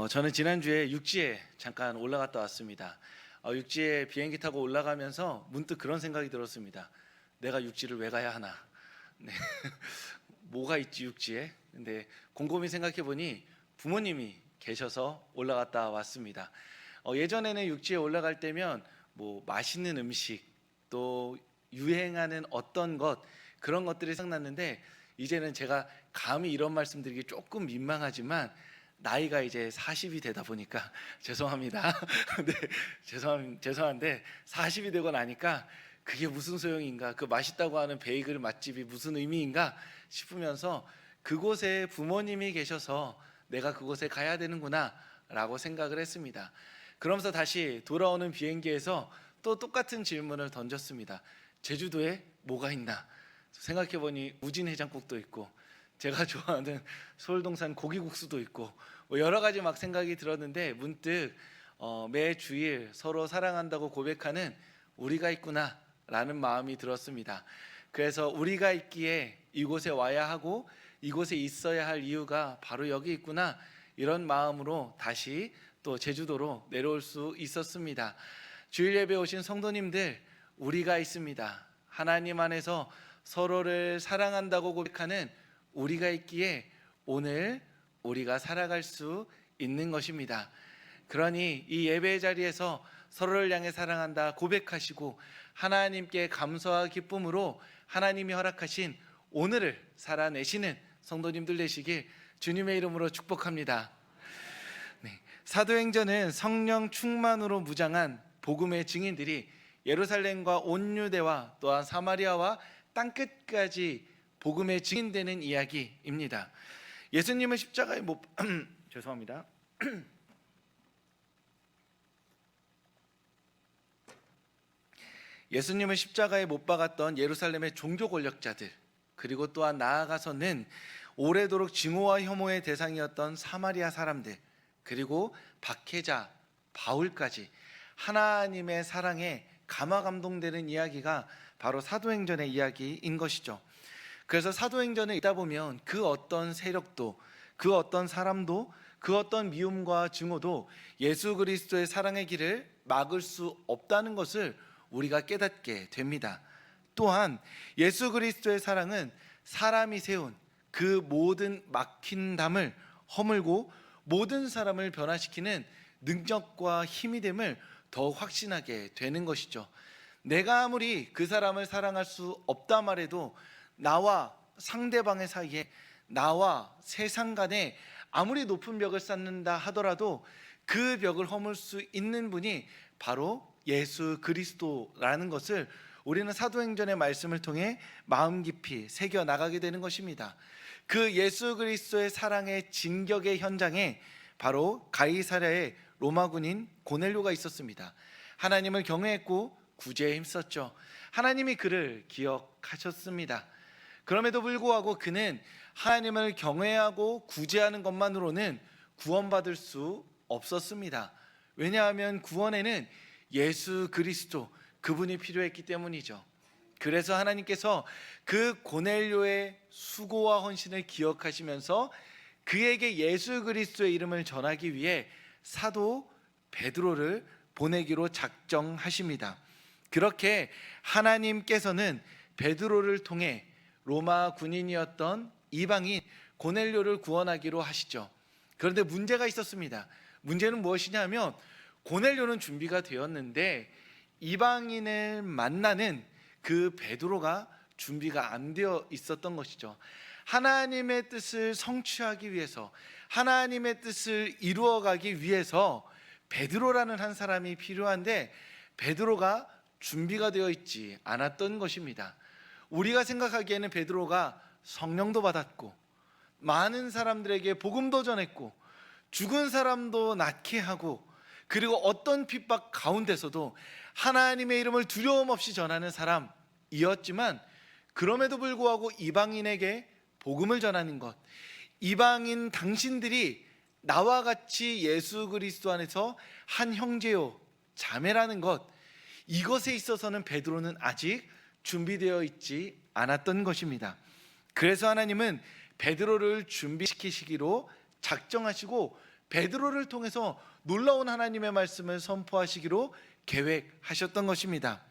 저는 지난주에 육지에 잠깐 올라갔다 왔습니다. 육지에 비행기 타고 올라가면서 문득 그런 생각이 들었습니다. 내가 육지를 왜 가야 하나? 네. 뭐가 있지 육지에? 근데 곰곰이 생각해 보니 부모님이 계셔서 올라갔다 왔습니다. 예전에는 육지에 올라갈 때면 뭐 맛있는 음식 또 유행하는 어떤 것 그런 것들이 생각났는데 이제는 제가 감히 이런 말씀드리기 조금 민망하지만 나이가 이제 40이 되다 보니까 죄송합니다. 네, 죄송한데 40이 되고 나니까 그게 무슨 소용인가? 그 맛있다고 하는 베이글 맛집이 무슨 의미인가 싶으면서 그곳에 부모님이 계셔서 내가 그곳에 가야 되는구나라고 생각을 했습니다. 그러면서 다시 돌아오는 비행기에서 또 똑같은 질문을 던졌습니다. 제주도에 뭐가 있나? 생각해 보니 우진 해장국도 있고 제가 좋아하는 서울동산 고기국수도 있고 뭐 여러 가지 막 생각이 들었는데 문득 매 주일 서로 사랑한다고 고백하는 우리가 있구나라는 마음이 들었습니다. 그래서 우리가 있기에 이곳에 와야 하고 이곳에 있어야 할 이유가 바로 여기 있구나 이런 마음으로 다시 또 제주도로 내려올 수 있었습니다. 주일 예배 오신 성도님들 우리가 있습니다. 하나님 안에서 서로를 사랑한다고 고백하는 우리가 있기에 오늘 우리가 살아갈 수 있는 것입니다. 그러니 이 예배의 자리에서 서로를 향해 사랑한다 고백하시고 하나님께 감사와 기쁨으로 하나님이 허락하신 오늘을 살아내시는 성도님들 되시길 주님의 이름으로 축복합니다. 네, 사도행전은 성령 충만으로 무장한 복음의 증인들이 예루살렘과 온 유대와 또한 사마리아와 땅끝까지 복음의 증인되는 이야기입니다. 예수님은 십자가에 못 죄송합니다. 예수님은 십자가에 못 박았던 예루살렘의 종교 권력자들 그리고 또한 나아가서는 오래도록 증오와 혐오의 대상이었던 사마리아 사람들 그리고 박해자 바울까지 하나님의 사랑에 감화감동되는 이야기가 바로 사도행전의 이야기인 것이죠. 그래서 사도행전을 읽다 보면 그 어떤 세력도 그 어떤 사람도 그 어떤 미움과 증오도 예수 그리스도의 사랑의 길을 막을 수 없다는 것을 우리가 깨닫게 됩니다. 또한 예수 그리스도의 사랑은 사람이 세운 그 모든 막힌 담을 허물고 모든 사람을 변화시키는 능력과 힘이 됨을 더 확신하게 되는 것이죠. 내가 아무리 그 사람을 사랑할 수 없다 말해도 나와 상대방의 사이에 나와 세상 간에 아무리 높은 벽을 쌓는다 하더라도 그 벽을 허물 수 있는 분이 바로 예수 그리스도라는 것을 우리는 사도행전의 말씀을 통해 마음 깊이 새겨 나가게 되는 것입니다. 그 예수 그리스도의 사랑의 진격의 현장에 바로 가이사랴의 로마 군인 고넬료가 있었습니다. 하나님을 경외했고 구제에 힘썼죠. 하나님이 그를 기억하셨습니다. 그럼에도 불구하고 그는 하나님을 경외하고 구제하는 것만으로는 구원받을 수 없었습니다. 왜냐하면 구원에는 예수 그리스도 그분이 필요했기 때문이죠. 그래서 하나님께서 그 고넬료의 수고와 헌신을 기억하시면서 그에게 예수 그리스도의 이름을 전하기 위해 사도 베드로를 보내기로 작정하십니다. 그렇게 하나님께서는 베드로를 통해 로마 군인이었던 이방인 고넬료를 구원하기로 하시죠. 그런데 문제가 있었습니다. 문제는 무엇이냐면 고넬료는 준비가 되었는데 이방인을 만나는 그 베드로가 준비가 안 되어 있었던 것이죠. 하나님의 뜻을 성취하기 위해서 하나님의 뜻을 이루어가기 위해서 베드로라는 한 사람이 필요한데 베드로가 준비가 되어 있지 않았던 것입니다. 우리가 생각하기에는 베드로가 성령도 받았고 많은 사람들에게 복음도 전했고 죽은 사람도 낫게 하고 그리고 어떤 핍박 가운데서도 하나님의 이름을 두려움 없이 전하는 사람이었지만 그럼에도 불구하고 이방인에게 복음을 전하는 것, 이방인 당신들이 나와 같이 예수 그리스도 안에서 한 형제요 자매라는 것, 이것에 있어서는 베드로는 아직 준비되어 있지 않았던 것입니다. 그래서 하나님은 베드로를 준비시키시기로 작정하시고 베드로를 통해서 놀라운 하나님의 말씀을 선포하시기로 계획하셨던 것입니다.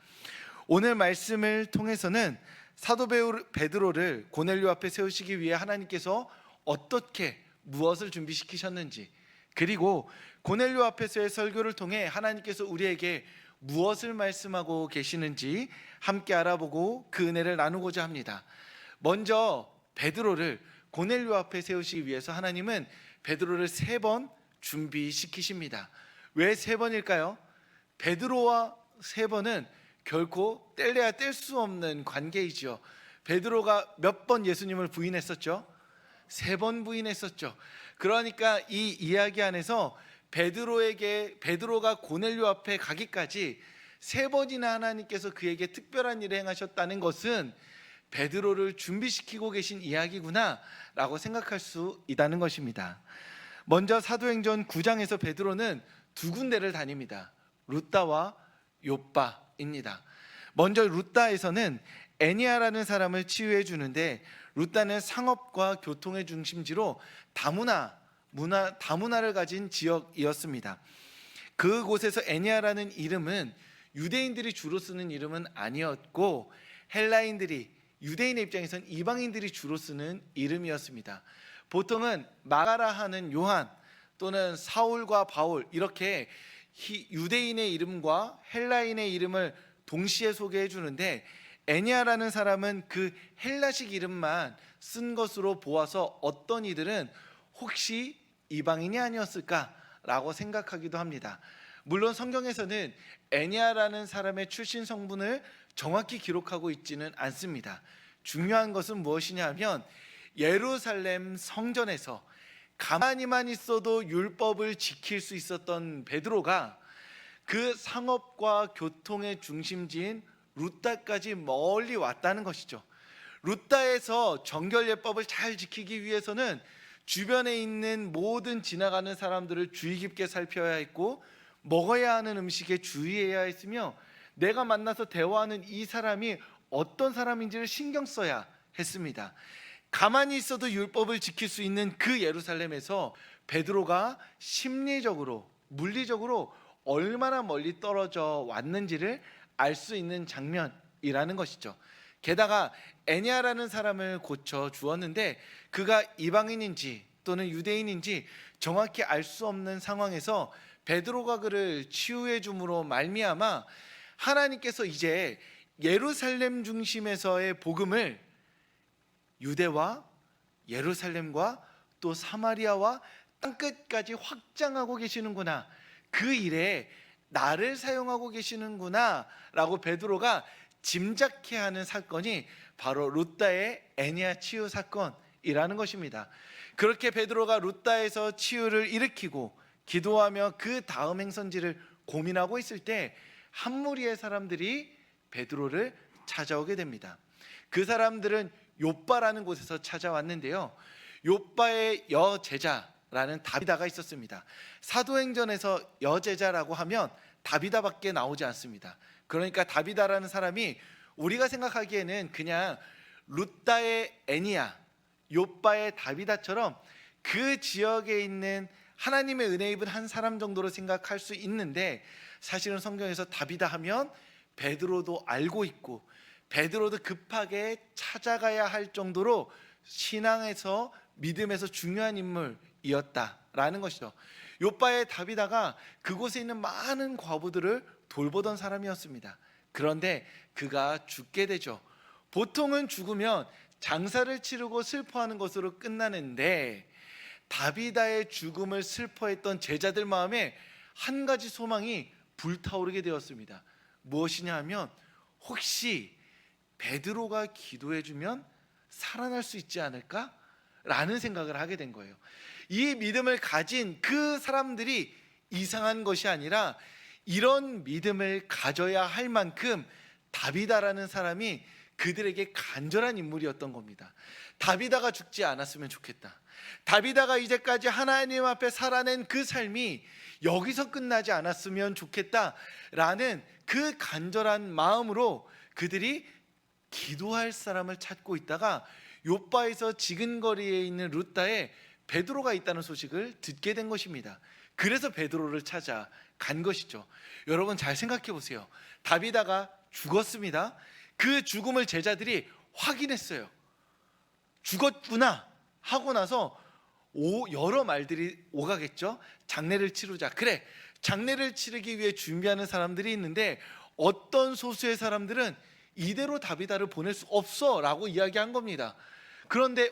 오늘 말씀을 통해서는 사도 베드로를 고넬료 앞에 세우시기 위해 하나님께서 어떻게 무엇을 준비시키셨는지, 그리고 고넬료 앞에서의 설교를 통해 하나님께서 우리에게 무엇을 말씀하고 계시는지 함께 알아보고 그 은혜를 나누고자 합니다. 먼저 베드로를 고넬료 앞에 세우시기 위해서 하나님은 베드로를 3번 준비시키십니다. 왜 3번일까요? 베드로와 3번은 결코 뗄래야 뗄 수 없는 관계이지요. 베드로가 몇 번 예수님을 부인했었죠? 3번 부인했었죠. 그러니까 이 이야기 안에서 베드로가 고넬료 앞에 가기까지 3번이나 하나님께서 그에게 특별한 일을 행하셨다는 것은 베드로를 준비시키고 계신 이야기구나 라고 생각할 수 있다는 것입니다. 먼저 사도행전 9장에서 베드로는 2군데를 다닙니다. 루다와 욥바입니다. 먼저 루다에서는 애니아라는 사람을 치유해 주는데, 루다는 상업과 교통의 중심지로 다문화를 가진 지역이었습니다. 그곳에서 애니아라는 이름은 유대인들이 주로 쓰는 이름은 아니었고, 유대인의 입장에서는 이방인들이 주로 쓰는 이름이었습니다. 보통은 마가라 하는 요한 또는 사울과 바울, 이렇게 유대인의 이름과 헬라인의 이름을 동시에 소개해 주는데, 애니아라는 사람은 그 헬라식 이름만 쓴 것으로 보아서 어떤 이들은 혹시 이방인이 아니었을까라고 생각하기도 합니다. 물론 성경에서는 애니아라는 사람의 출신 성분을 정확히 기록하고 있지는 않습니다. 중요한 것은 무엇이냐 하면, 예루살렘 성전에서 가만히만 있어도 율법을 지킬 수 있었던 베드로가 그 상업과 교통의 중심지인 루다까지 멀리 왔다는 것이죠. 루다에서 정결예법을 잘 지키기 위해서는 주변에 있는 모든 지나가는 사람들을 주의 깊게 살펴야 했고, 먹어야 하는 음식에 주의해야 했으며, 내가 만나서 대화하는 이 사람이 어떤 사람인지를 신경 써야 했습니다. 가만히 있어도 율법을 지킬 수 있는 그 예루살렘에서 베드로가 심리적으로, 물리적으로 얼마나 멀리 떨어져 왔는지를 알 수 있는 장면이라는 것이죠. 게다가 애니아라는 사람을 고쳐 주었는데, 그가 이방인인지 또는 유대인인지 정확히 알 수 없는 상황에서 베드로가 그를 치유해 줌으로 말미암아 하나님께서 이제 예루살렘 중심에서의 복음을 유대와 예루살렘과 또 사마리아와 땅끝까지 확장하고 계시는구나, 그 일에 나를 사용하고 계시는구나 라고 베드로가 짐작해하는 사건이 바로 루다의 애니아 치유 사건이라는 것입니다. 그렇게 베드로가 루다에서 치유를 일으키고 기도하며 그 다음 행선지를 고민하고 있을 때 한 무리의 사람들이 베드로를 찾아오게 됩니다. 그 사람들은 욥바라는 곳에서 찾아왔는데요, 욥바의 여제자라는 다비다가 있었습니다. 사도행전에서 여제자라고 하면 다비다밖에 나오지 않습니다. 그러니까 다비다라는 사람이 우리가 생각하기에는 그냥 루다의 애니아, 욥바의 다비다처럼 그 지역에 있는 하나님의 은혜 입은 한 사람 정도로 생각할 수 있는데, 사실은 성경에서 다비다 하면 베드로도 알고 있고 베드로도 급하게 찾아가야 할 정도로 신앙에서, 믿음에서 중요한 인물이었다라는 것이죠. 욥바의 다비다가 그곳에 있는 많은 과부들을 돌보던 사람이었습니다. 그런데 그가 죽게 되죠. 보통은 죽으면 장사를 치르고 슬퍼하는 것으로 끝나는데, 다비다의 죽음을 슬퍼했던 제자들 마음에 한 가지 소망이 불타오르게 되었습니다. 무엇이냐 하면, 혹시 베드로가 기도해주면 살아날 수 있지 않을까? 라는 생각을 하게 된 거예요. 이 믿음을 가진 그 사람들이 이상한 것이 아니라 이런 믿음을 가져야 할 만큼 다비다라는 사람이 그들에게 간절한 인물이었던 겁니다. 다비다가 죽지 않았으면 좋겠다. 다비다가 이제까지 하나님 앞에 살아낸 그 삶이 여기서 끝나지 않았으면 좋겠다라는 그 간절한 마음으로 그들이 기도할 사람을 찾고 있다가 욥바에서 지근거리에 있는 루다에 베드로가 있다는 소식을 듣게 된 것입니다. 그래서 베드로를 찾아 간 것이죠. 여러분 잘 생각해 보세요. 다비다가 죽었습니다. 그 죽음을 제자들이 확인했어요. 죽었구나 하고 나서 여러 말들이 오가겠죠. 장례를 치르자. 그래, 장례를 치르기 위해 준비하는 사람들이 있는데 어떤 소수의 사람들은 이대로 다비다를 보낼 수 없어 라고 이야기한 겁니다. 그런데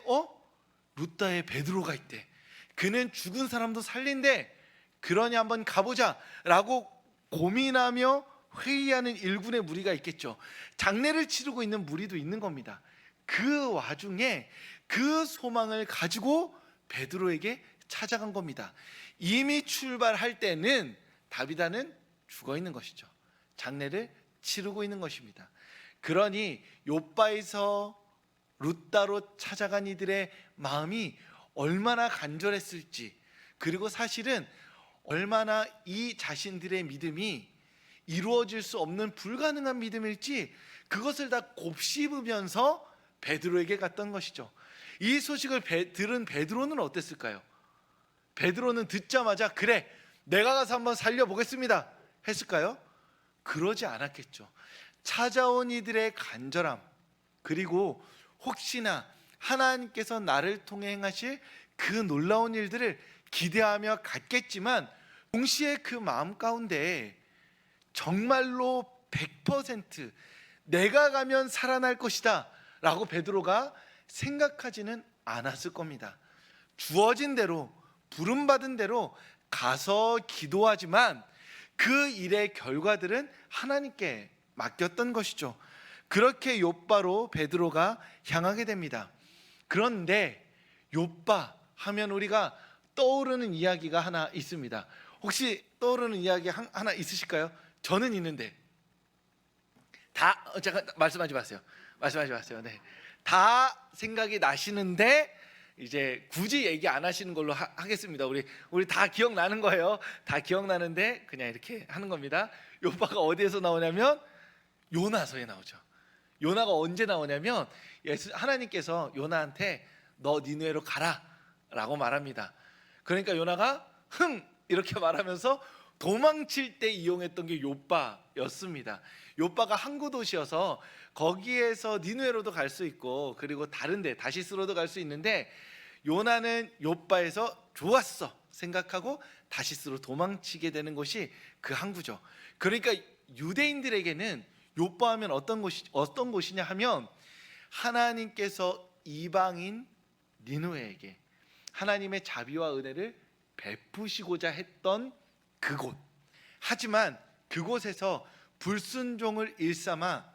루다에 베드로가 있대. 그는 죽은 사람도 살린대. 그러니 한번 가보자 라고 고민하며 회의하는 일군의 무리가 있겠죠. 장례를 치르고 있는 무리도 있는 겁니다. 그 와중에 그 소망을 가지고 베드로에게 찾아간 겁니다. 이미 출발할 때는 다비다는 죽어 있는 것이죠. 장례를 치르고 있는 것입니다. 그러니 욥바에서 루다로 찾아간 이들의 마음이 얼마나 간절했을지, 그리고 사실은 얼마나 이 자신들의 믿음이 이루어질 수 없는 불가능한 믿음일지 그것을 다 곱씹으면서 베드로에게 갔던 것이죠. 이 소식을 들은 베드로는 어땠을까요? 베드로는 듣자마자 그래, 내가 가서 한번 살려보겠습니다 했을까요? 그러지 않았겠죠. 찾아온 이들의 간절함, 그리고 혹시나 하나님께서 나를 통해 행하실 그 놀라운 일들을 기대하며 갔겠지만 동시에 그 마음 가운데 정말로 100% 내가 가면 살아날 것이다 라고 베드로가 생각하지는 않았을 겁니다. 주어진 대로, 부름받은 대로 가서 기도하지만 그 일의 결과들은 하나님께 맡겼던 것이죠. 그렇게 욥바로 베드로가 향하게 됩니다. 그런데 욥바 하면 우리가 떠오르는 이야기가 하나 있습니다. 혹시 떠오르는 이야기 하나 있으실까요? 저는 있는데 잠깐 말씀하지 마세요. 네. 다 생각이 나시는데 이제 굳이 얘기 안 하시는 걸로 하겠습니다. 우리 다 기억나는 거예요. 다 기억나는데 그냥 이렇게 하는 겁니다. 욥바가 어디에서 나오냐면 요나서에 나오죠. 요나가 언제 나오냐면 하나님께서 요나한테 너 니느웨로 가라 라고 말합니다. 그러니까 요나가 이렇게 말하면서 도망칠 때 이용했던 게 욥바였습니다. 욥바가 항구 도시여서 거기에서 니느웨로도 갈 수 있고 그리고 다른 데 다시스로도 갈 수 있는데 요나는 욥바에서 좋았어 생각하고 다시스로 도망치게 되는 곳이 그 항구죠. 그러니까 유대인들에게는 욥바 하면 어떤 곳이냐 하면 하나님께서 이방인 니느웨에게 하나님의 자비와 은혜를 베푸시고자 했던 그곳. 하지만 그곳에서 불순종을 일삼아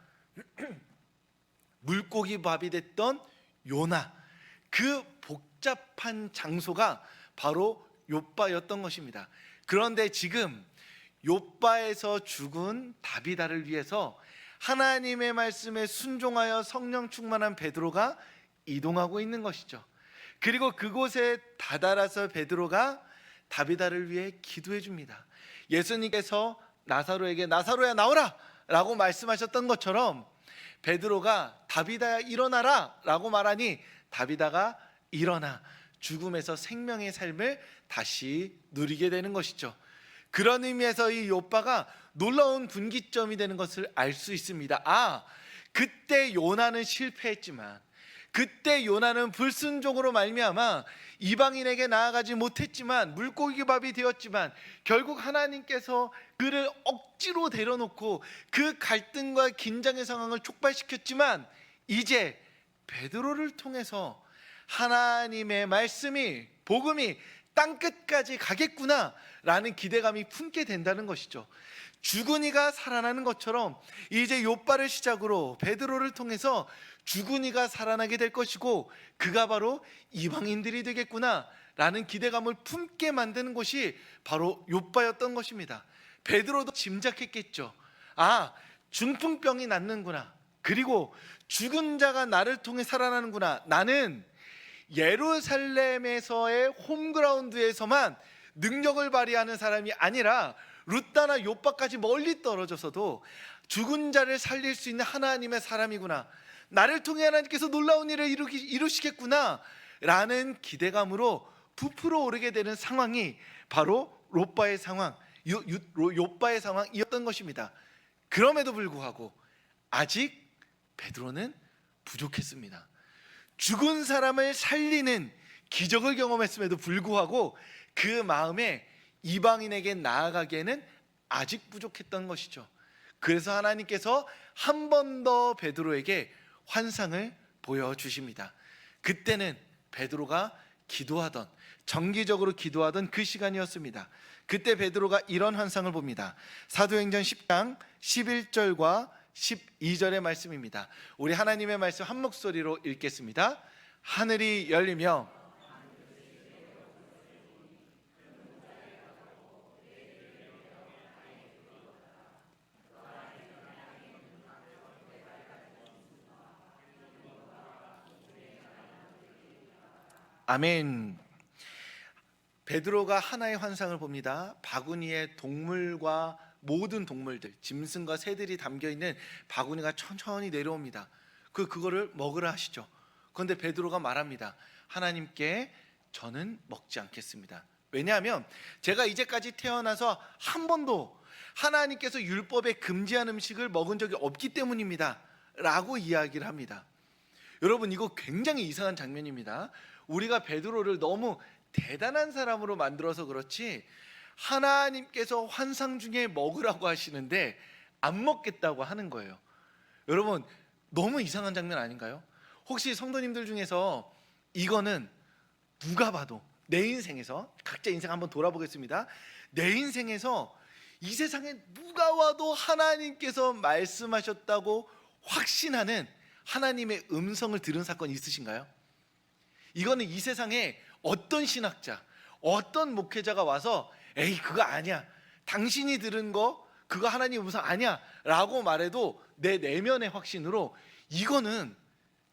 물고기 밥이 됐던 요나, 그 복잡한 장소가 바로 욥바였던 것입니다. 그런데 지금 욥바에서 죽은 다비다를 위해서 하나님의 말씀에 순종하여 성령 충만한 베드로가 이동하고 있는 것이죠. 그리고 그곳에 다다라서 베드로가 다비다를 위해 기도해 줍니다. 예수님께서 나사로에게 나사로야 나오라 라고 말씀하셨던 것처럼 베드로가 다비다야 일어나라 라고 말하니 다비다가 일어나 죽음에서 생명의 삶을 다시 누리게 되는 것이죠. 그런 의미에서 이 욥바가 놀라운 분기점이 되는 것을 알 수 있습니다. 그때 요나는 실패했지만, 그때 요나는 불순종으로 말미암아 이방인에게 나아가지 못했지만, 물고기 밥이 되었지만, 결국 하나님께서 그를 억지로 데려놓고 그 갈등과 긴장의 상황을 촉발시켰지만, 이제 베드로를 통해서 하나님의 말씀이, 복음이 땅끝까지 가겠구나 라는 기대감이 품게 된다는 것이죠. 죽은 이가 살아나는 것처럼 이제 욥바를 시작으로 베드로를 통해서 죽은 이가 살아나게 될 것이고, 그가 바로 이방인들이 되겠구나 라는 기대감을 품게 만드는 것이 바로 욥바였던 것입니다. 베드로도 짐작했겠죠. 중풍병이 낫는구나, 그리고 죽은 자가 나를 통해 살아나는구나. 나는 예루살렘에서의 홈그라운드에서만 능력을 발휘하는 사람이 아니라 루다나 욥바까지 멀리 떨어져서도 죽은 자를 살릴 수 있는 하나님의 사람이구나, 나를 통해 하나님께서 놀라운 일을 이루시겠구나 라는 기대감으로 부풀어 오르게 되는 상황이 바로 롯바의 상황, 욥바의 상황이었던 것입니다. 그럼에도 불구하고 아직 베드로는 부족했습니다. 죽은 사람을 살리는 기적을 경험했음에도 불구하고 그 마음에 이방인에게 나아가기에는 아직 부족했던 것이죠. 그래서 하나님께서 한 번 더 베드로에게 환상을 보여주십니다. 그때는 베드로가 기도하던, 정기적으로 기도하던 그 시간이었습니다. 그때 베드로가 이런 환상을 봅니다. 사도행전 10장 11절과 12절의 말씀입니다. 우리 하나님의 말씀 한 목소리로 읽겠습니다. 하늘이 열리며 아멘. 베드로가 하나의 환상을 봅니다. 바구니에 동물과 모든 동물들, 짐승과 새들이 담겨있는 바구니가 천천히 내려옵니다. 그거를 먹으라 하시죠. 그런데 베드로가 말합니다. 하나님께 저는 먹지 않겠습니다. 왜냐하면 제가 이제까지 태어나서 한 번도 하나님께서 율법에 금지한 음식을 먹은 적이 없기 때문입니다 라고 이야기를 합니다. 여러분, 이거 굉장히 이상한 장면입니다. 우리가 베드로를 너무 대단한 사람으로 만들어서 그렇지 하나님께서 환상 중에 먹으라고 하시는데 안 먹겠다고 하는 거예요. 여러분, 너무 이상한 장면 아닌가요? 혹시 성도님들 중에서 이거는 누가 봐도 내 인생에서, 각자 인생 한번 돌아보겠습니다. 내 인생에서 이 세상에 누가 와도 하나님께서 말씀하셨다고 확신하는 하나님의 음성을 들은 사건 있으신가요? 이거는 이 세상에 어떤 신학자, 어떤 목회자가 와서 에이 그거 아니야, 당신이 들은 거 그거 하나님 음성 아니야 라고 말해도 내 내면의 확신으로 이거는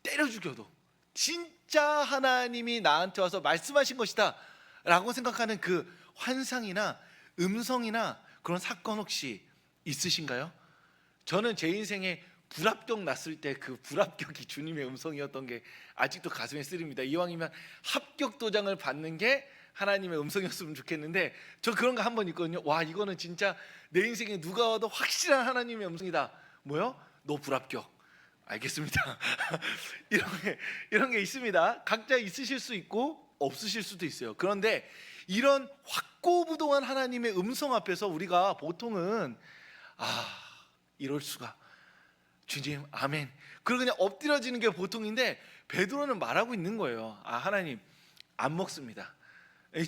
때려 죽여도 진짜 하나님이 나한테 와서 말씀하신 것이다 라고 생각하는 그 환상이나 음성이나 그런 사건 혹시 있으신가요? 저는 제 인생에 불합격 났을 때 그 불합격이 주님의 음성이었던 게 아직도 가슴에 쓰립니다. 이왕이면 합격 도장을 받는 게 하나님의 음성이었으면 좋겠는데 저 그런 거 한 번 있거든요. 와, 이거는 진짜 내 인생에 누가 와도 확실한 하나님의 음성이다. 뭐요? 너 불합격. 알겠습니다. 이런 게 있습니다. 각자 있으실 수 있고 없으실 수도 있어요. 그런데 이런 확고부동한 하나님의 음성 앞에서 우리가 보통은 이럴 수가, 주님 아멘, 그리고 그냥 엎드려지는 게 보통인데 베드로는 말하고 있는 거예요. 하나님 안 먹습니다.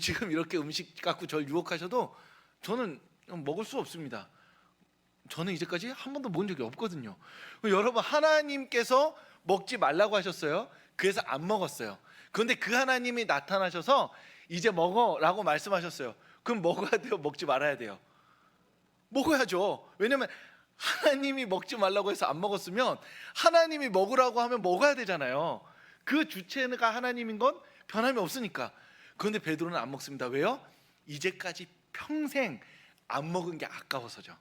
지금 이렇게 음식 갖고 저를 유혹하셔도 저는 먹을 수 없습니다. 저는 이제까지 한 번도 먹은 적이 없거든요. 여러분, 하나님께서 먹지 말라고 하셨어요. 그래서 안 먹었어요. 그런데 그 하나님이 나타나셔서 이제 먹어라고 말씀하셨어요. 그럼 먹어야 돼요? 먹지 말아야 돼요? 먹어야죠. 왜냐면 하나님이 먹지 말라고 해서 안 먹었으면 하나님이 먹으라고 하면 먹어야 되잖아요. 그 주체가 하나님인 건 변함이 없으니까. 그런데 베드로는 안 먹습니다. 왜요? 이제까지 평생 안 먹은 게 아까워서죠.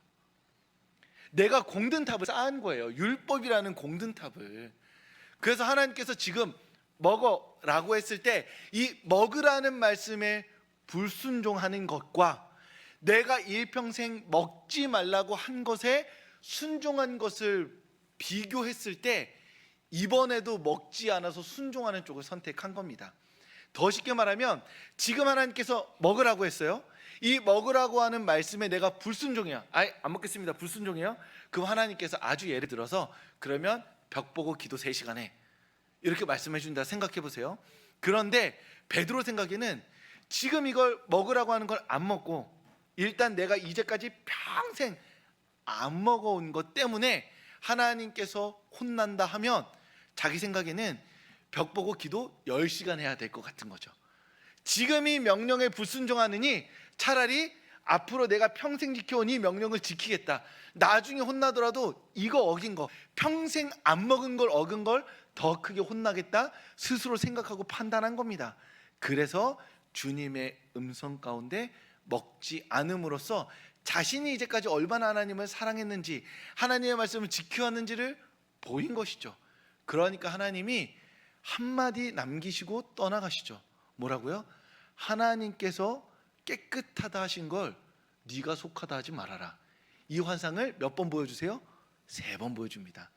내가 공든탑을 쌓은 거예요. 율법이라는 공든탑을. 그래서 하나님께서 지금 먹어라고 했을 때 이 먹으라는 말씀에 불순종하는 것과 내가 일평생 먹지 말라고 한 것에 순종한 것을 비교했을 때 이번에도 먹지 않아서 순종하는 쪽을 선택한 겁니다. 더 쉽게 말하면 지금 하나님께서 먹으라고 했어요. 이 먹으라고 하는 말씀에 내가 불순종이야, 안 먹겠습니다, 불순종이에요. 그럼 하나님께서 아주 예를 들어서 그러면 벽 보고 기도 3시간에 이렇게 말씀해 준다 생각해 보세요. 그런데 베드로 생각에는 지금 이걸 먹으라고 하는 걸 안 먹고 일단 내가 이제까지 평생 안 먹어온 것 때문에 하나님께서 혼난다 하면 자기 생각에는 벽 보고 기도 10시간 해야 될 것 같은 거죠. 지금 이 명령에 불순종하느니 차라리 앞으로 내가 평생 지켜온 이 명령을 지키겠다. 나중에 혼나더라도 이거 어긴 거, 평생 안 먹은 걸 어긴 걸 더 크게 혼나겠다 스스로 생각하고 판단한 겁니다. 그래서 주님의 음성 가운데 먹지 않음으로써 자신이 이제까지 얼마나 하나님을 사랑했는지, 하나님의 말씀을 지켜왔는지를 보인 것이죠. 그러니까 하나님이 한마디 남기시고 떠나가시죠. 뭐라고요? 하나님께서 깨끗하다 하신 걸 네가 속하다 하지 말아라. 이 환상을 몇 번 보여주세요? 3번 보여줍니다.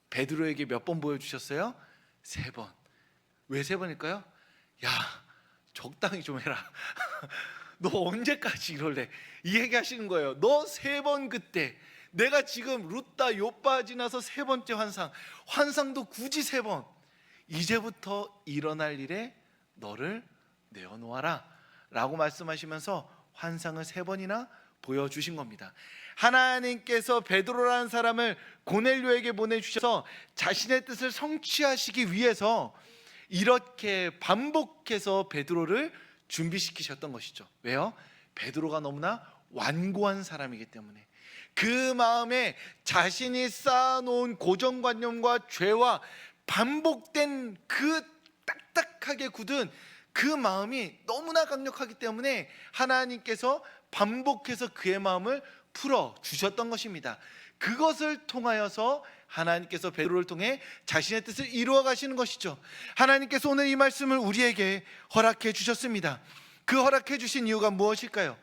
베드로에게 몇 번 보여주셨어요? 3번. 왜 3번일까요? 야, 적당히 좀 해라. 너 언제까지 이럴래? 이 얘기 하시는 거예요. 너 3번 그때 내가 지금 룻다 욥바 지나서 3번째 환상도 굳이 3번, 이제부터 일어날 일에 너를 내어놓아라 라고 말씀하시면서 환상을 3번이나 보여주신 겁니다. 하나님께서 베드로라는 사람을 고넬료에게 보내주셔서 자신의 뜻을 성취하시기 위해서 이렇게 반복해서 베드로를 준비시키셨던 것이죠. 왜요? 베드로가 너무나 완고한 사람이기 때문에, 그 마음에 자신이 쌓아놓은 고정관념과 죄와 반복된 그 딱딱하게 굳은 그 마음이 너무나 강력하기 때문에 하나님께서 반복해서 그의 마음을 풀어주셨던 것입니다. 그것을 통하여서 하나님께서 베드로를 통해 자신의 뜻을 이루어 가시는 것이죠. 하나님께서 오늘 이 말씀을 우리에게 허락해 주셨습니다. 그 허락해 주신 이유가 무엇일까요?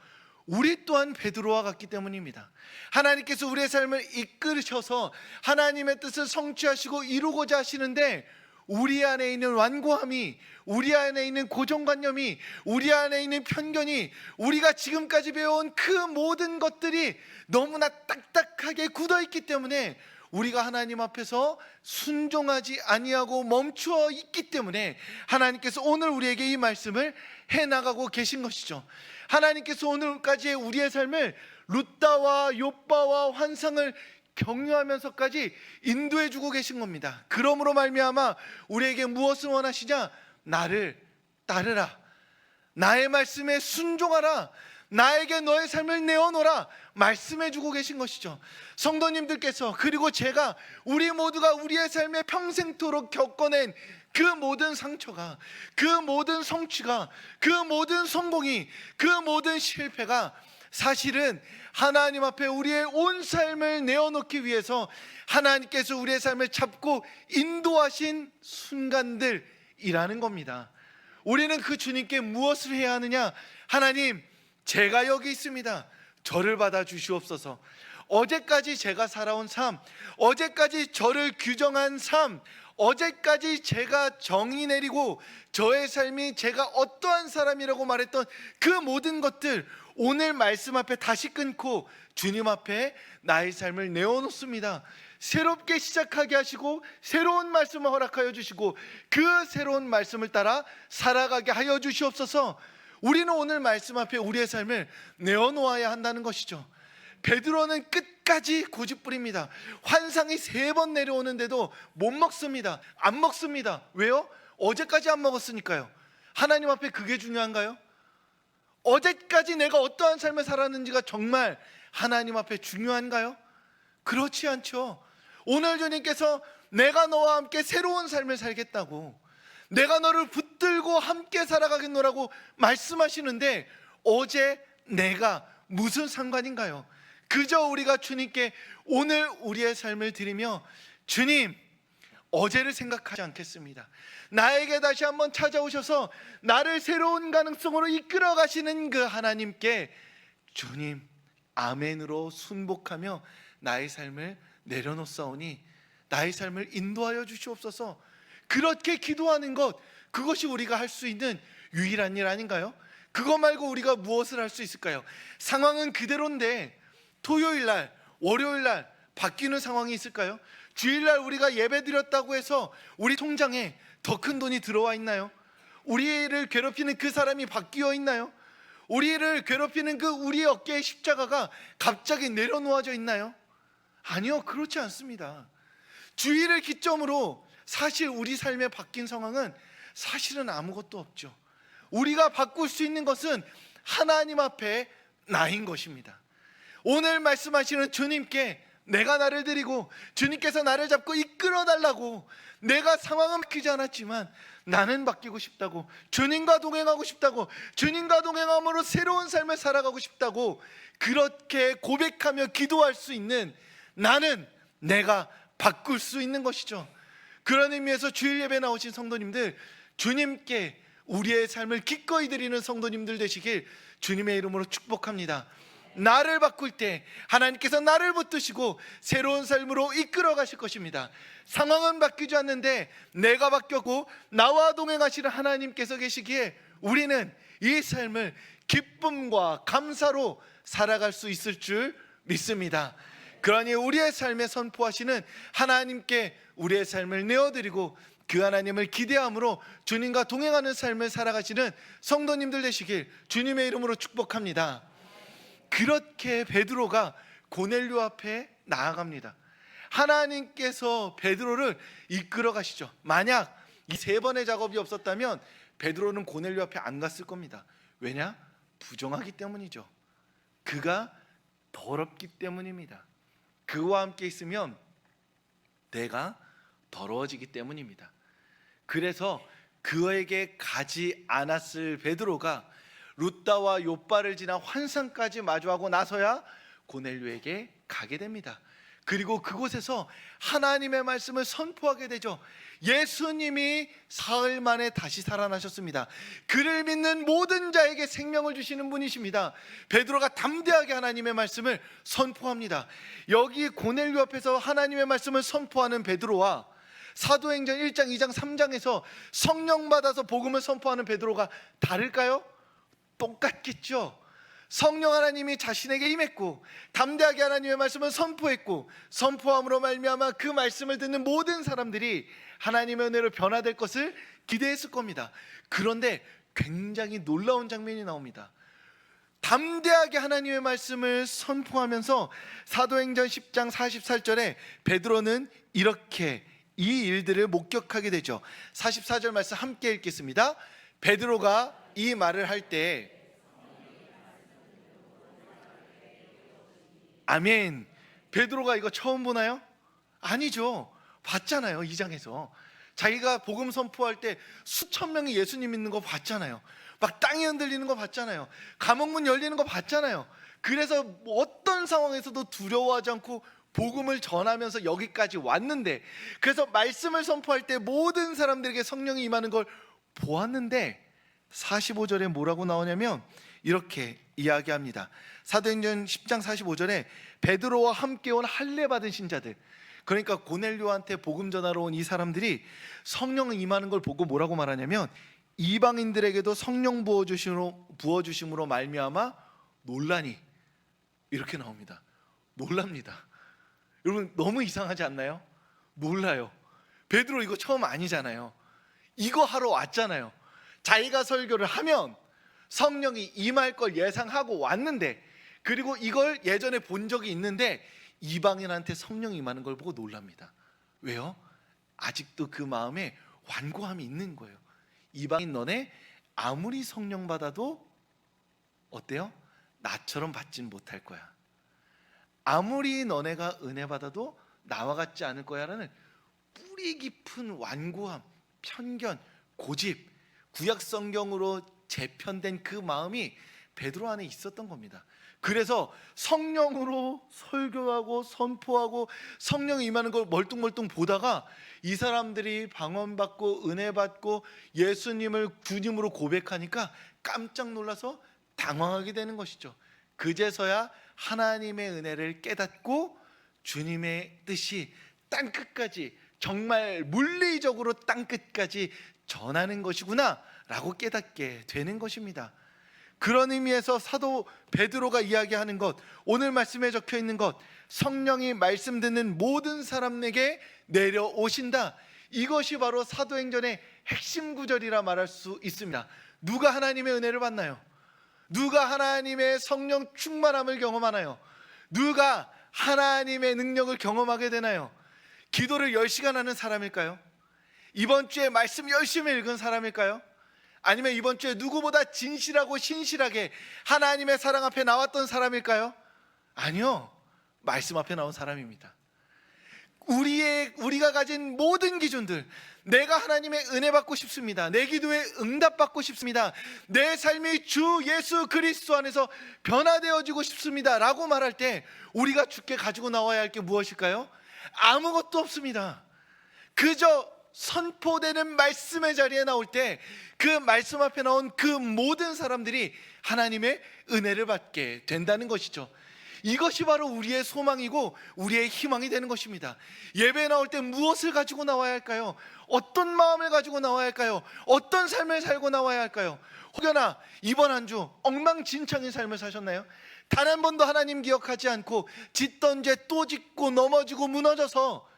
우리 또한 베드로와 같기 때문입니다. 하나님께서 우리의 삶을 이끌으셔서 하나님의 뜻을 성취하시고 이루고자 하시는데, 우리 안에 있는 완고함이, 우리 안에 있는 고정관념이, 우리 안에 있는 편견이, 우리가 지금까지 배워온 그 모든 것들이 너무나 딱딱하게 굳어있기 때문에 우리가 하나님 앞에서 순종하지 아니하고 멈추어 있기 때문에 하나님께서 오늘 우리에게 이 말씀을 해나가고 계신 것이죠. 하나님께서 오늘까지의 우리의 삶을 룻다와 욥바와 환상을 경유하면서까지 인도해 주고 계신 겁니다. 그러므로 말미암아 우리에게 무엇을 원하시냐? 나를 따르라, 나의 말씀에 순종하라, 나에게 너의 삶을 내어놓으라 말씀해 주고 계신 것이죠. 성도님들께서, 그리고 제가, 우리 모두가 우리의 삶에 평생토록 겪어낸 그 모든 상처가, 그 모든 성취가, 그 모든 성공이, 그 모든 실패가 사실은 하나님 앞에 우리의 온 삶을 내어놓기 위해서 하나님께서 우리의 삶을 잡고 인도하신 순간들이라는 겁니다. 우리는 그 주님께 무엇을 해야 하느냐? 하나님, 제가 여기 있습니다. 저를 받아 주시옵소서. 어제까지 제가 살아온 삶, 어제까지 저를 규정한 삶, 어제까지 제가 정의 내리고 저의 삶이 제가 어떠한 사람이라고 말했던 그 모든 것들, 오늘 말씀 앞에 다시 끊고 주님 앞에 나의 삶을 내어놓습니다. 새롭게 시작하게 하시고 새로운 말씀을 허락하여 주시고 그 새로운 말씀을 따라 살아가게 하여 주시옵소서. 우리는 오늘 말씀 앞에 우리의 삶을 내어놓아야 한다는 것이죠. 베드로는 끝까지 고집부립니다. 환상이 3번 내려오는데도 못 먹습니다. 안 먹습니다. 왜요? 어제까지 안 먹었으니까요. 하나님 앞에 그게 중요한가요? 어제까지 내가 어떠한 삶을 살았는지가 정말 하나님 앞에 중요한가요? 그렇지 않죠. 오늘 주님께서 내가 너와 함께 새로운 삶을 살겠다고, 내가 너를 붙들고 함께 살아가겠노라고 말씀하시는데 어제 내가 무슨 상관인가요? 그저 우리가 주님께 오늘 우리의 삶을 드리며, 주님, 어제를 생각하지 않겠습니다. 나에게 다시 한번 찾아오셔서 나를 새로운 가능성으로 이끌어 가시는 그 하나님께 주님, 아멘으로 순복하며 나의 삶을 내려놓사오니 나의 삶을 인도하여 주시옵소서. 그렇게 기도하는 것, 그것이 우리가 할 수 있는 유일한 일 아닌가요? 그거 말고 우리가 무엇을 할 수 있을까요? 상황은 그대로인데 토요일날, 월요일날 바뀌는 상황이 있을까요? 주일날 우리가 예배 드렸다고 해서 우리 통장에 더 큰 돈이 들어와 있나요? 우리를 괴롭히는 그 사람이 바뀌어 있나요? 우리를 괴롭히는 그 우리 어깨의 십자가가 갑자기 내려놓아져 있나요? 아니요, 그렇지 않습니다. 주일을 기점으로 사실 우리 삶에 바뀐 상황은 사실은 아무것도 없죠. 우리가 바꿀 수 있는 것은 하나님 앞에 나인 것입니다. 오늘 말씀하시는 주님께 내가 나를 드리고 주님께서 나를 잡고 이끌어 달라고, 내가 상황은 바뀌지 않았지만 나는 바뀌고 싶다고, 주님과 동행하고 싶다고, 주님과 동행함으로 새로운 삶을 살아가고 싶다고 그렇게 고백하며 기도할 수 있는 나는, 내가 바꿀 수 있는 것이죠. 그런 의미에서 주일 예배 나오신 성도님들, 주님께 우리의 삶을 기꺼이 드리는 성도님들 되시길 주님의 이름으로 축복합니다. 나를 바꿀 때 하나님께서 나를 붙드시고 새로운 삶으로 이끌어 가실 것입니다. 상황은 바뀌지 않는데 내가 바뀌었고 나와 동행하시는 하나님께서 계시기에 우리는 이 삶을 기쁨과 감사로 살아갈 수 있을 줄 믿습니다. 그러니 우리의 삶에 선포하시는 하나님께 우리의 삶을 내어드리고 그 하나님을 기대함으로 주님과 동행하는 삶을 살아가시는 성도님들 되시길 주님의 이름으로 축복합니다. 그렇게 베드로가 고넬료 앞에 나아갑니다. 하나님께서 베드로를 이끌어 가시죠. 만약 이 세 번의 작업이 없었다면 베드로는 고넬료 앞에 안 갔을 겁니다. 왜냐? 부정하기 때문이죠. 그가 더럽기 때문입니다. 그와 함께 있으면 내가 더러워지기 때문입니다. 그래서 그에게 가지 않았을 베드로가 루다와 욥바를 지나 환상까지 마주하고 나서야 고넬료에게 가게 됩니다. 그리고 그곳에서 하나님의 말씀을 선포하게 되죠. 예수님이 사흘 만에 다시 살아나셨습니다. 그를 믿는 모든 자에게 생명을 주시는 분이십니다. 베드로가 담대하게 하나님의 말씀을 선포합니다. 여기 고넬료 앞에서 하나님의 말씀을 선포하는 베드로와 사도행전 1장, 2장, 3장에서 성령 받아서 복음을 선포하는 베드로가 다를까요? 똑같겠죠. 성령 하나님이 자신에게 임했고 담대하게 하나님의 말씀을 선포했고 선포함으로 말미암아 그 말씀을 듣는 모든 사람들이 하나님의 은혜로 변화될 것을 기대했을 겁니다. 그런데 굉장히 놀라운 장면이 나옵니다. 담대하게 하나님의 말씀을 선포하면서 사도행전 10장 44절에 베드로는 이렇게 이 일들을 목격하게 되죠. 44절 말씀 함께 읽겠습니다. 베드로가 이 말을 할 때 아멘. 베드로가 이거 처음 보나요? 아니죠. 봤잖아요. 2장에서 자기가 복음 선포할 때 수천 명이 예수님 믿는 거 봤잖아요. 막 땅이 흔들리는 거 봤잖아요. 감옥문 열리는 거 봤잖아요. 그래서 어떤 상황에서도 두려워하지 않고 복음을 전하면서 여기까지 왔는데, 그래서 말씀을 선포할 때 모든 사람들에게 성령이 임하는 걸 보았는데 45절에 뭐라고 나오냐면 이렇게 이야기합니다. 사도행전 10장 45절에 베드로와 함께 온 할례 받은 신자들, 그러니까 고넬료한테 복음 전하러 온 이 사람들이 성령이 임하는 걸 보고 뭐라고 말하냐면 이방인들에게도 성령 부어주심으로 말미암아 놀라니, 이렇게 나옵니다. 놀랍니다. 여러분 너무 이상하지 않나요? 놀라요. 베드로 이거 처음 아니잖아요. 이거 하러 왔잖아요. 자기가 설교를 하면 성령이 임할 걸 예상하고 왔는데, 그리고 이걸 예전에 본 적이 있는데 이방인한테 성령이 임하는 걸 보고 놀랍니다. 왜요? 아직도 그 마음에 완고함이 있는 거예요. 이방인 너네 아무리 성령 받아도 어때요? 나처럼 받진 못할 거야. 아무리 너네가 은혜 받아도 나와 같지 않을 거야 라는 뿌리 깊은 완고함, 편견, 고집, 구약 성경으로 재편된 그 마음이 베드로 안에 있었던 겁니다. 그래서 성령으로 설교하고 선포하고 성령이 임하는 걸 멀뚱멀뚱 보다가 이 사람들이 방언받고 은혜 받고 예수님을 주님으로 고백하니까 깜짝 놀라서 당황하게 되는 것이죠. 그제서야 하나님의 은혜를 깨닫고 주님의 뜻이 땅끝까지, 정말 물리적으로 땅끝까지 전하는 것이구나 라고 깨닫게 되는 것입니다. 그런 의미에서 사도 베드로가 이야기하는 것, 오늘 말씀에 적혀 있는 것, 성령이 말씀 듣는 모든 사람에게 내려오신다, 이것이 바로 사도행전의 핵심 구절이라 말할 수 있습니다. 누가 하나님의 은혜를 받나요? 누가 하나님의 성령 충만함을 경험하나요? 누가 하나님의 능력을 경험하게 되나요? 기도를 10시간 하는 사람일까요? 이번 주에 말씀 열심히 읽은 사람일까요? 아니면 이번 주에 누구보다 진실하고 신실하게 하나님의 사랑 앞에 나왔던 사람일까요? 아니요, 말씀 앞에 나온 사람입니다. 우리가 가진 모든 기준들, 내가 하나님의 은혜 받고 싶습니다, 내 기도에 응답 받고 싶습니다, 내 삶이 주 예수 그리스도 안에서 변화되어지고 싶습니다 라고 말할 때 우리가 주께 가지고 나와야 할 게 무엇일까요? 아무것도 없습니다. 그저 선포되는 말씀의 자리에 나올 때 그 말씀 앞에 나온 그 모든 사람들이 하나님의 은혜를 받게 된다는 것이죠. 이것이 바로 우리의 소망이고 우리의 희망이 되는 것입니다. 예배에 나올 때 무엇을 가지고 나와야 할까요? 어떤 마음을 가지고 나와야 할까요? 어떤 삶을 살고 나와야 할까요? 혹여나 이번 한 주 엉망진창인 삶을 사셨나요? 단 한 번도 하나님 기억하지 않고 짓던 죄 또 짓고 넘어지고 무너져서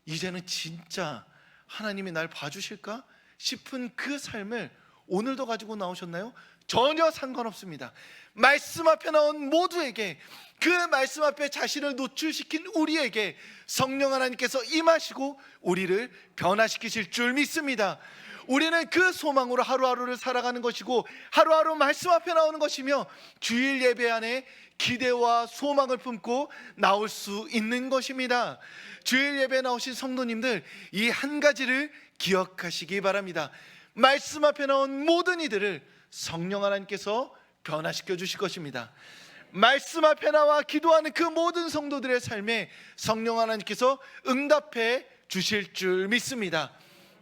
이제는 진짜 하나님이 날 봐주실까 싶은 그 삶을 오늘도 가지고 나오셨나요? 전혀 상관없습니다. 말씀 앞에 나온 모두에게, 그 말씀 앞에 자신을 노출시킨 우리에게 성령 하나님께서 임하시고 우리를 변화시키실 줄 믿습니다. 우리는 그 소망으로 하루하루를 살아가는 것이고 하루하루 말씀 앞에 나오는 것이며 주일 예배 안에 기대와 소망을 품고 나올 수 있는 것입니다. 주일 예배에 나오신 성도님들, 이 한 가지를 기억하시기 바랍니다. 말씀 앞에 나온 모든 이들을 성령 하나님께서 변화시켜 주실 것입니다. 말씀 앞에 나와 기도하는 그 모든 성도들의 삶에 성령 하나님께서 응답해 주실 줄 믿습니다.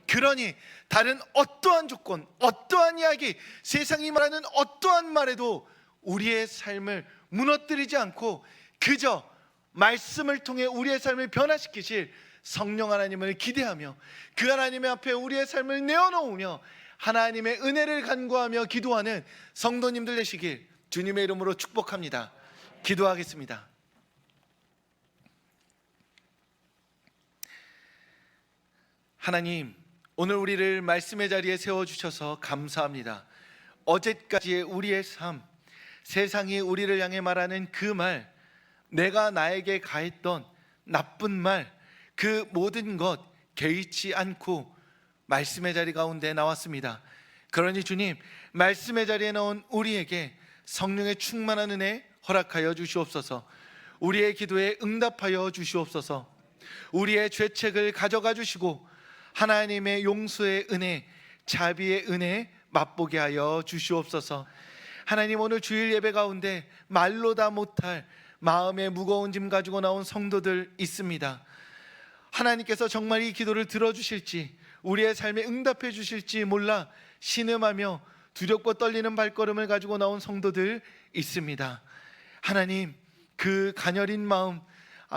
그러니 다른 어떠한 조건, 어떠한 이야기, 세상이 말하는 어떠한 말에도 우리의 삶을 무너뜨리지 않고 그저 말씀을 통해 우리의 삶을 변화시키실 성령 하나님을 기대하며 그 하나님의 앞에 우리의 삶을 내어놓으며 하나님의 은혜를 간구하며 기도하는 성도님들 되시길 주님의 이름으로 축복합니다. 기도하겠습니다. 하나님, 오늘 우리를 말씀의 자리에 세워주셔서 감사합니다. 어제까지의 우리의 삶, 세상이 우리를 향해 말하는 그 말, 내가 나에게 가했던 나쁜 말, 그 모든 것 개의치 않고 말씀의 자리 가운데 나왔습니다. 그러니 주님, 말씀의 자리에 나온 우리에게 성령의 충만한 은혜 허락하여 주시옵소서. 우리의 기도에 응답하여 주시옵소서. 우리의 죄책을 가져가 주시고 하나님의 용서의 은혜, 자비의 은혜 맛보게 하여 주시옵소서. 하나님, 오늘 주일 예배 가운데 말로 다 못할 마음의 무거운 짐 가지고 나온 성도들 있습니다. 하나님께서 정말 이 기도를 들어주실지, 우리의 삶에 응답해 주실지 몰라 신음하며 두렵고 떨리는 발걸음을 가지고 나온 성도들 있습니다. 하나님, 그 가녀린 마음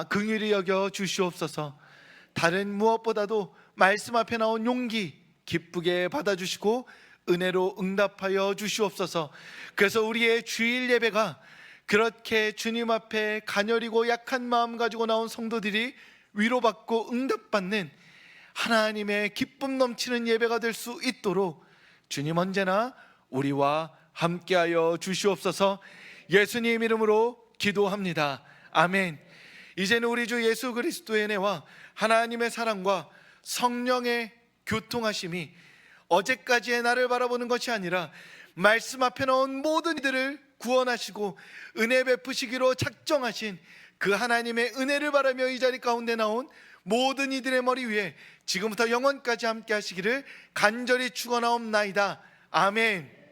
긍휼히 여겨 주시옵소서. 다른 무엇보다도 말씀 앞에 나온 용기 기쁘게 받아주시고 은혜로 응답하여 주시옵소서. 그래서 우리의 주일 예배가 그렇게 주님 앞에 가녀리고 약한 마음 가지고 나온 성도들이 위로받고 응답받는 하나님의 기쁨 넘치는 예배가 될 수 있도록 주님 언제나 우리와 함께하여 주시옵소서. 예수님 이름으로 기도합니다. 아멘. 이제는 우리 주 예수 그리스도의 은혜와 하나님의 사랑과 성령의 교통하심이 어제까지의 나를 바라보는 것이 아니라 말씀 앞에 나온 모든 이들을 구원하시고 은혜 베푸시기로 작정하신 그 하나님의 은혜를 바라며 이 자리 가운데 나온 모든 이들의 머리 위에 지금부터 영원까지 함께 하시기를 간절히 축원하옵나이다. 아멘.